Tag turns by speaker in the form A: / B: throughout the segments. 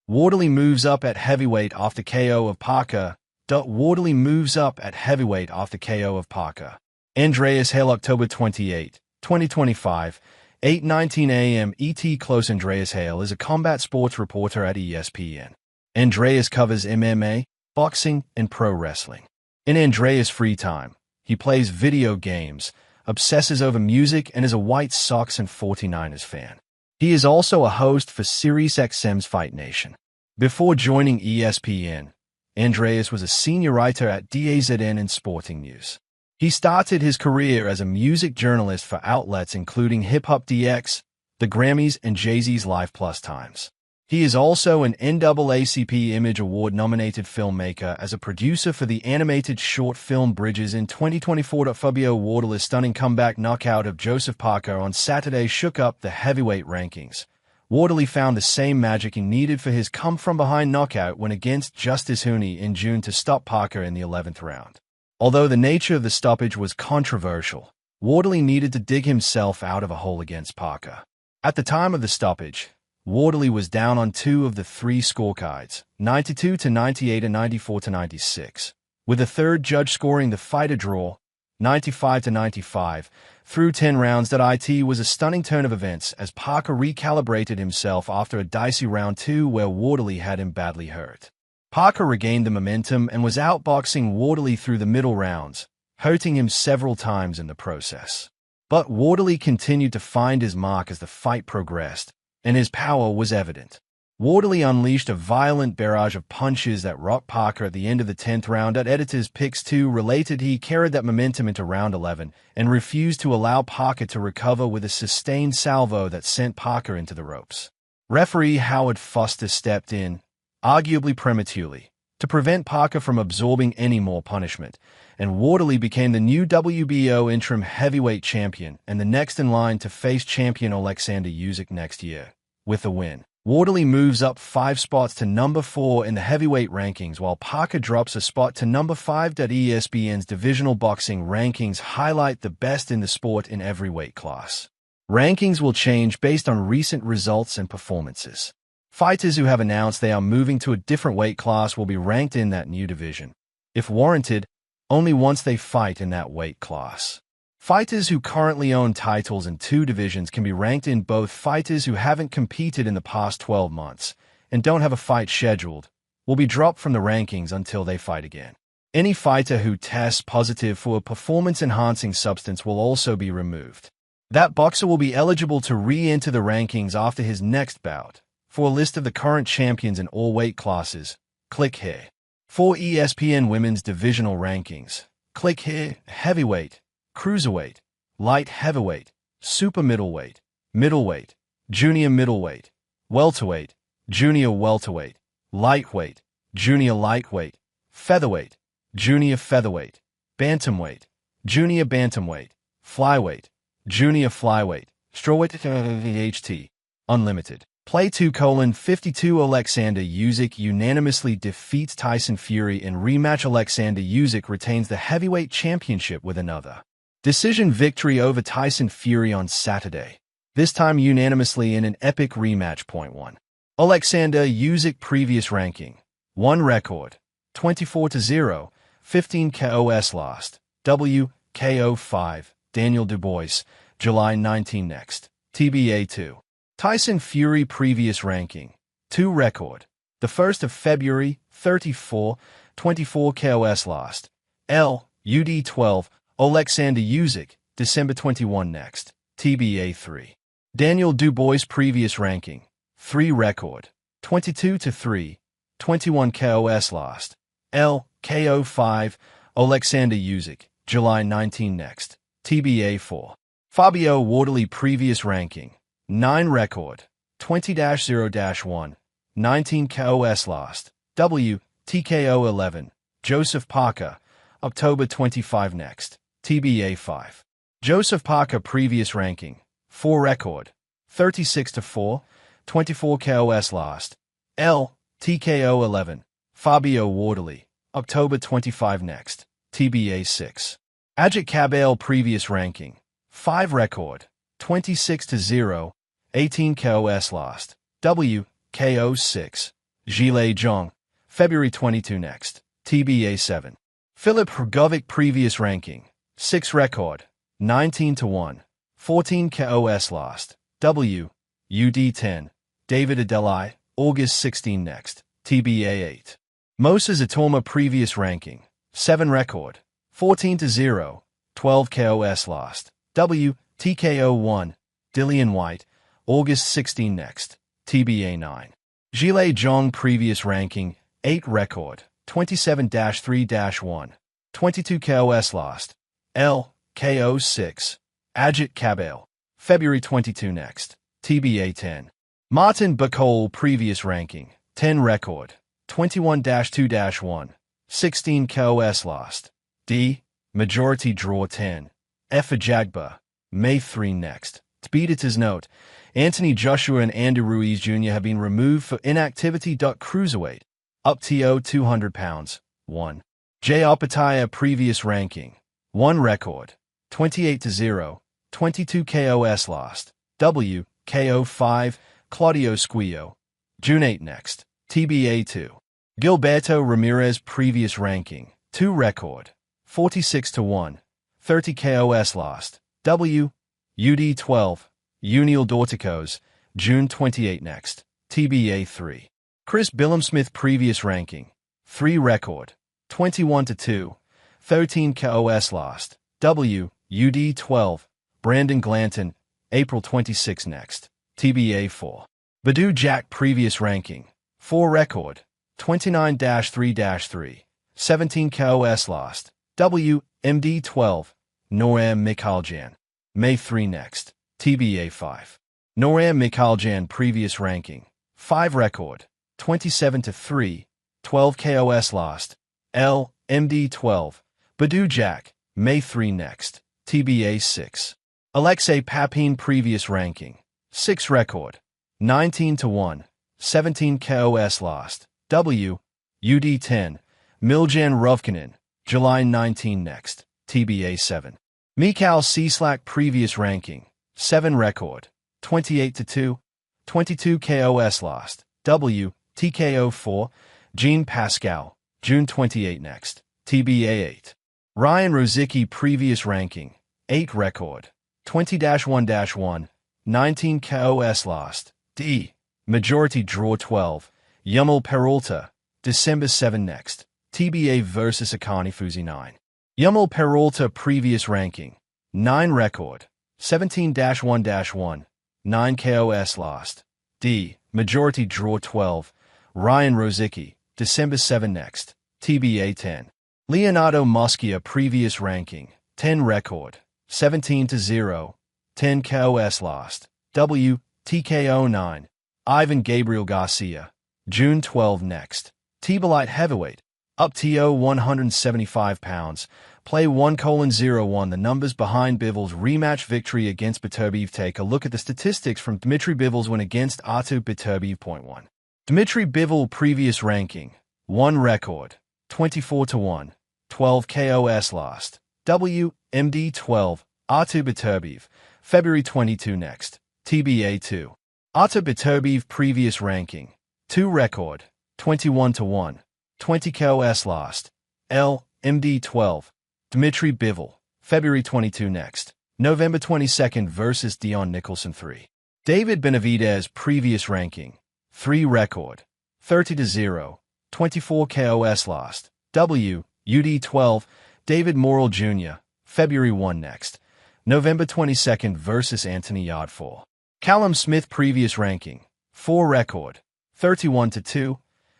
A: Wardley moves up at heavyweight after KO of Parker. Wardley moves up at heavyweight after KO of Parker. Andreas Hale, October 28, 2025, 8:19 a.m. ET. Close. Andreas Hale is a combat sports reporter at ESPN. Andreas covers MMA, boxing, and pro wrestling. In Andreas' free time, he plays video games, obsesses over music, and is a White Sox and 49ers fan. He is also a host for SiriusXM's Fight Nation. Before joining ESPN, Andreas was a senior writer at DAZN and Sporting News. He started his career as a music journalist for outlets including Hip Hop DX, the Grammys, and Jay-Z's Live Plus Times. He is also an NAACP Image Award-nominated filmmaker as a producer for the animated short film Bridges in 2024. Fabio Wardley's stunning comeback knockout of Joseph Parker on Saturday shook up the heavyweight rankings. Wardley found the same magic he needed for his come-from-behind knockout when against Justice Hooney in June to stop Parker in the 11th round. Although the nature of the stoppage was controversial, Wardley needed to dig himself out of a hole against Parker. At the time of the stoppage, Wardley was down on 2 of the 3 scorecards, 92-98 and 94-96, with a third judge scoring the fight a draw, 95-95, through 10 rounds. It was a stunning turn of events as Parker recalibrated himself after a dicey round 2 where Wardley had him badly hurt. Parker regained the momentum and was outboxing Wardley through the middle rounds, hurting him several times in the process. But Wardley continued to find his mark as the fight progressed, and his power was evident. Wardley unleashed a violent barrage of punches that rocked Parker at the end of the 10th round. Editor's Picks 2 related he carried that momentum into round 11 and refused to allow Parker to recover with a sustained salvo that sent Parker into the ropes. Referee Howard Foster stepped in, arguably prematurely, to prevent Parker from absorbing any more punishment, and Wardley became the new WBO interim heavyweight champion and the next in line to face champion Alexander Usyk next year. With a win, Wardley moves up 5 spots to number 4 in the heavyweight rankings, while Parker drops a spot to number 5. ESPN's divisional boxing rankings highlight the best in the sport in every weight class. Rankings will change based on recent results and performances. Fighters who have announced they are moving to a different weight class will be ranked in that new division, if warranted, only once they fight in that weight class. Fighters who currently own titles in 2 divisions can be ranked in both. Fighters who haven't competed in the past 12 months and don't have a fight scheduled will be dropped from the rankings until they fight again. Any fighter who tests positive for a performance-enhancing substance will also be removed. That boxer will be eligible to re-enter the rankings after his next bout. For a list of the current champions in all weight classes, click here. For ESPN Women's Divisional Rankings, click here. Heavyweight, Cruiserweight, Light Heavyweight, Super Middleweight, Middleweight, Junior Middleweight, Welterweight, Junior Welterweight, Lightweight, Junior Lightweight, Featherweight, Junior Featherweight, Bantamweight, Junior Bantamweight, Flyweight, Junior Flyweight, Strawweight, HT, Unlimited. Play 2:52 Alexander Usyk unanimously defeats Tyson Fury in rematch. Alexander Usyk retains the heavyweight championship with another decision victory over Tyson Fury on Saturday, this time unanimously in an epic rematch. 1. Alexander Usyk previous ranking, 1 record, 24-0, 15 KOs lost, KO 5, Daniel Dubois, July 19 next, TBA 2. Tyson Fury previous ranking, 2 record, the 1st of February, 34, 24 KOs lost, UD 12, Alexander Usyk, December 21 next, TBA 3. Daniel Dubois previous ranking, 3 record, 22-3, 21 KOs lost, KO 5, Alexander Usyk, July 19 next, TBA 4. Fabio Wardley previous ranking, 9 record, 20-0-1, 19 KOs lost, TKO 11, Joseph Parker, October 25 next, TBA 5. Joseph Parker previous ranking, 4 record, 36-4, 24 KOs lost, TKO 11, Fabio Wardley, October 25 next, TBA 6. Ajit Kabale previous ranking, 5 record, 26-0, 18 KOs lost, KO 6, Zhilei Zhong, February 22 next, TBA 7. Filip Hrgovic previous ranking, 6 record, 19-1, 14 KOS lost, W, UD 10, David Adelai, August 16 next, TBA 8. Moses Atoma previous ranking, 7 record, 14-0, 12 KOS lost, W, TKO 1, Dillian White, August 16 next, TBA 9. Zhilei Zhong previous ranking, 8 record, 27-3-1, 22 KOS lost, L, KO 6, Ajit Kabale, February 22 next, TBA 10. Martin Bacol previous ranking, 10 record, 21-2-1, 16 KOS lost, D, majority draw 10, F Ajagba, May 3 next. Tbita's note, Anthony Joshua and Andy Ruiz Jr. have been removed for inactivity. Cruiserweight, up to 200 pounds, 1. Jay Opataya previous ranking, 1 record, 28-0, 22 KOS lost, W, KO 5, Claudio Squillo, June 8 next, TBA 2. Gilberto Ramirez previous ranking, 2 record, 46-1, 30 KOS lost, W, UD 12, Uniel Dorticos, June 28 next, TBA 3. Chris Billamsmith previous ranking, 3 record, 21-2, 13 KOS lost, W, UD 12, Brandon Glanton, April 26 next, TBA 4. Badu Jack previous ranking, 4 record, 29-3-3, 17 KOS lost, W, MD 12, Noam Mikhailjan, May 3 next, TBA 5. Noam Mikhailjan previous ranking, 5 record, 27-3, 12 KOS lost, L, MD 12, Badu Jack, May 3 next, TBA 6. Alexei Papin previous ranking, 6 record, 19-1, 17 KOS lost, W, UD 10, Miljan Ruvkanin, July 19 next, TBA 7. Mikhail Cieslak previous ranking, 7 record, 28-2, 22 KOS lost, W, TKO 4, Jean Pascal, June 28 next, TBA 8. Ryan Rozicki previous ranking, 8 record, 20-1-1, 19 KOS lost, D, majority draw 12, Yumel Peralta, December 7 next, TBA vs Akani Fuzi 9. Yumel Peralta previous ranking, 9 record, 17-1-1, 9 KOS lost, D, majority draw 12, Ryan Rozicki, December 7 next, TBA 10. Leonardo Mosquia previous ranking, 10 record, 17-0, 10 KOS lost, W, TKO 9, Ivan Gabriel Garcia, June 12 next, TBA light heavyweight, up to 175 pounds, play 1:01. The numbers behind Bivol's rematch victory against Beterbiev. Take a look at the statistics from Dmitry Bivol's win against Artur Beterbiev. 1. Dmitry Bivol previous ranking, 1 record, 24-1, 12 KOS lost, W, MD 12, Artur Beterbiev, February 22 next, TBA 2. Artur Beterbiev previous ranking, 2 record, 21-1, 20 KOS lost, L, MD 12, Dmitry Bivol, February 22 next, November 22nd vs Dion Nicholson 3. David Benavidez previous ranking, 3 record, 30-0, 24 KOS lost, W, UD 12, David Morrell Jr., February 1 next, November 22nd vs Anthony Yard 4. Callum Smith previous ranking, 4 record, 31-2,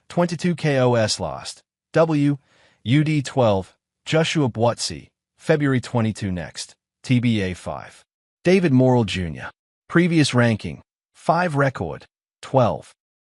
A: 22 KOS lost, W, UD 12, Joshua Buatsi, February 22 next, TBA 5. David Morrell Jr. previous ranking, 5 record, 12,